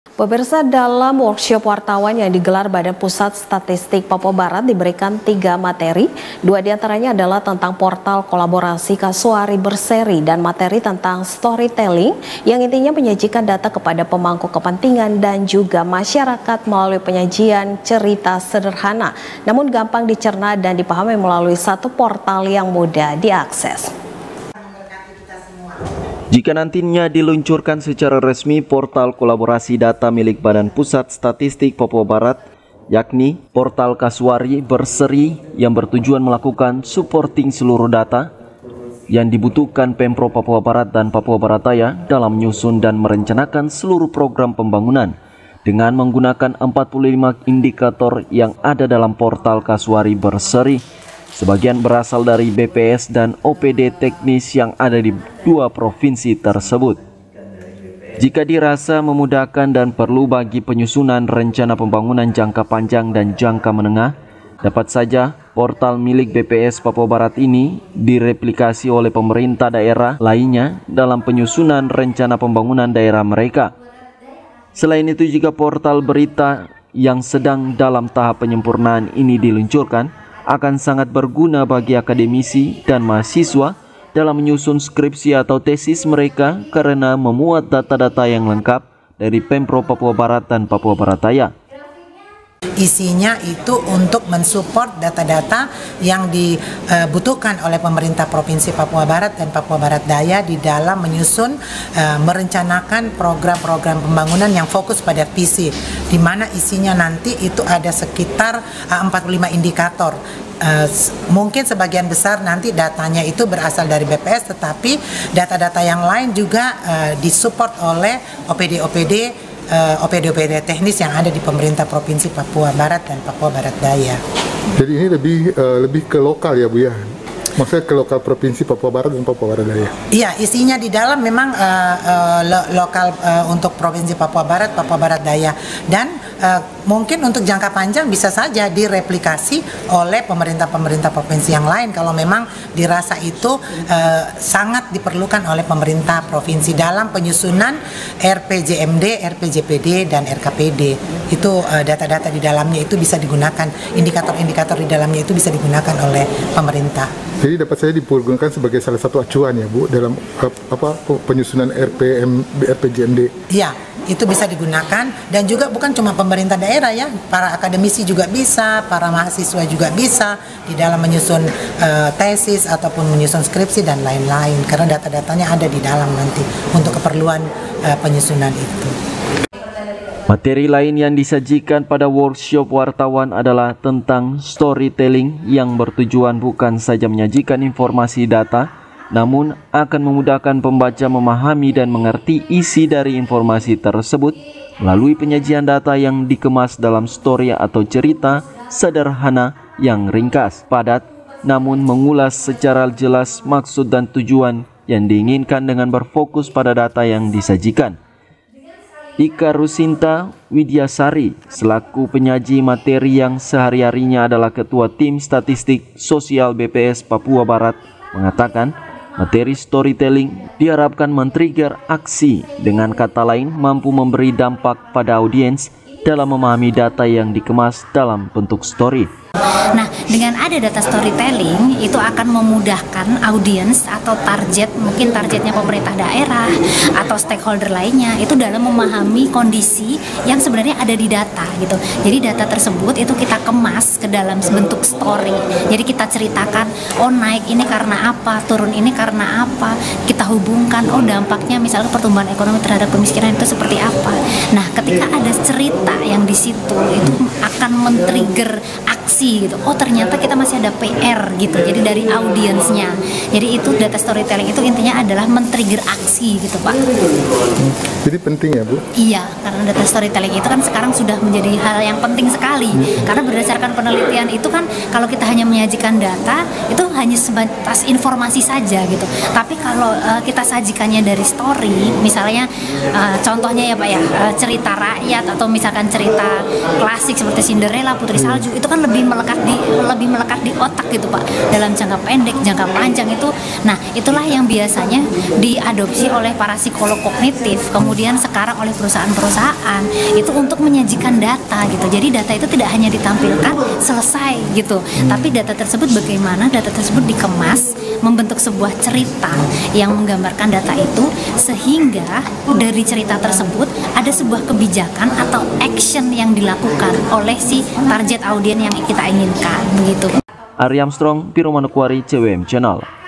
Pemirsa, dalam workshop wartawan yang digelar Badan Pusat Statistik Papua Barat diberikan 3 materi. 2 diantaranya adalah tentang portal kolaborasi Kasuari berseri dan materi tentang storytelling yang intinya menyajikan data kepada pemangku kepentingan dan juga masyarakat melalui penyajian cerita sederhana, namun gampang dicerna dan dipahami melalui satu portal yang mudah diakses. Jika nantinya diluncurkan secara resmi portal kolaborasi data milik Badan Pusat Statistik Papua Barat, yakni portal Kasuari berseri yang bertujuan melakukan supporting seluruh data yang dibutuhkan Pemprov Papua Barat dan Papua Barat Daya dalam menyusun dan merencanakan seluruh program pembangunan dengan menggunakan 45 indikator yang ada dalam portal Kasuari berseri. Sebagian berasal dari BPS dan OPD teknis yang ada di 2 provinsi tersebut. Jika dirasa memudahkan dan perlu bagi penyusunan rencana pembangunan jangka panjang dan jangka menengah, dapat saja portal milik BPS Papua Barat ini direplikasi oleh pemerintah daerah lainnya dalam penyusunan rencana pembangunan daerah mereka. Selain itu, jika portal berita yang sedang dalam tahap penyempurnaan ini diluncurkan, akan sangat berguna bagi akademisi dan mahasiswa dalam menyusun skripsi atau tesis mereka karena memuat data-data yang lengkap dari Pemprov Papua Barat dan Papua Barat Daya. Isinya itu untuk mensupport data-data yang dibutuhkan oleh pemerintah Provinsi Papua Barat dan Papua Barat Daya di dalam menyusun, merencanakan program-program pembangunan yang fokus pada visi, di mana isinya nanti itu ada sekitar 45 indikator. Mungkin sebagian besar nanti datanya itu berasal dari BPS, tetapi data-data yang lain juga disupport oleh OPD-OPD teknis yang ada di pemerintah Provinsi Papua Barat dan Papua Barat Daya. Jadi ini lebih ke lokal ya Bu ya? Maksudnya ke lokal Provinsi Papua Barat dan Papua Barat Daya? Iya, isinya di dalam memang lokal untuk Provinsi Papua Barat, Papua Barat Daya. Dan mungkin untuk jangka panjang bisa saja direplikasi oleh pemerintah-pemerintah provinsi yang lain kalau memang dirasa itu sangat diperlukan oleh pemerintah provinsi dalam penyusunan RPJMD, RPJPD, dan RKPD. Itu data-data di dalamnya itu bisa digunakan, indikator-indikator di dalamnya itu bisa digunakan oleh pemerintah. Jadi dapat saya digunakan sebagai salah satu acuan ya Bu dalam penyusunan RPJMD. Iya, itu bisa digunakan dan juga bukan cuma pemerintah daerah ya, para akademisi juga bisa, para mahasiswa juga bisa di dalam menyusun tesis ataupun menyusun skripsi dan lain-lain karena data-datanya ada di dalam nanti untuk keperluan penyusunan itu. Materi lain yang disajikan pada workshop wartawan adalah tentang storytelling yang bertujuan bukan saja menyajikan informasi data, namun akan memudahkan pembaca memahami dan mengerti isi dari informasi tersebut melalui penyajian data yang dikemas dalam story atau cerita sederhana yang ringkas, padat, namun mengulas secara jelas maksud dan tujuan yang diinginkan dengan berfokus pada data yang disajikan. Ika Rusinta Widyasari selaku penyaji materi yang sehari-harinya adalah Ketua Tim Statistik Sosial BPS Papua Barat mengatakan materi storytelling diharapkan men-trigger aksi, dengan kata lain mampu memberi dampak pada audiens dalam memahami data yang dikemas dalam bentuk story. Nah, dengan ada data storytelling itu akan memudahkan audiens atau target, mungkin targetnya pemerintah daerah atau stakeholder lainnya itu dalam memahami kondisi yang sebenarnya ada di data gitu. Jadi data tersebut itu kita kemas ke dalam bentuk story. Jadi kita ceritakan, oh naik ini karena apa, turun ini karena apa. Kita hubungkan, oh dampaknya misalnya pertumbuhan ekonomi terhadap kemiskinan itu seperti apa. Nah, ketika ada cerita yang di situ itu akan men-trigger aksi gitu. Oh ternyata kita masih ada PR gitu. Jadi dari audiensnya. Jadi itu data storytelling itu intinya adalah men-trigger aksi gitu Pak. Jadi penting ya Bu? Iya, karena data storytelling itu kan sekarang sudah menjadi hal yang penting sekali. Karena berdasarkan penelitian itu kan kalau kita hanya menyajikan data itu hanya sebatas informasi saja gitu. Tapi kalau kita sajikannya dari story, misalnya contohnya ya Pak ya, cerita rakyat atau misalkan cerita klasik seperti Cinderella, Putri Salju, itu kan lebih melekat di otak gitu Pak, dalam jangka pendek, jangka panjang itu. Nah, itulah yang biasanya diadopsi oleh para psikolog kognitif, kemudian sekarang oleh perusahaan-perusahaan itu untuk menyajikan data gitu. Jadi data itu tidak hanya ditampilkan selesai gitu, tapi data tersebut bagaimana data tersebut dikemas membentuk sebuah cerita yang menggambarkan data itu, sehingga dari cerita tersebut ada sebuah kebijakan atau action yang dilakukan oleh si target audiens yang kita inginkan begitu. Ari Armstrong, Piro Manokwari, CWM Channel.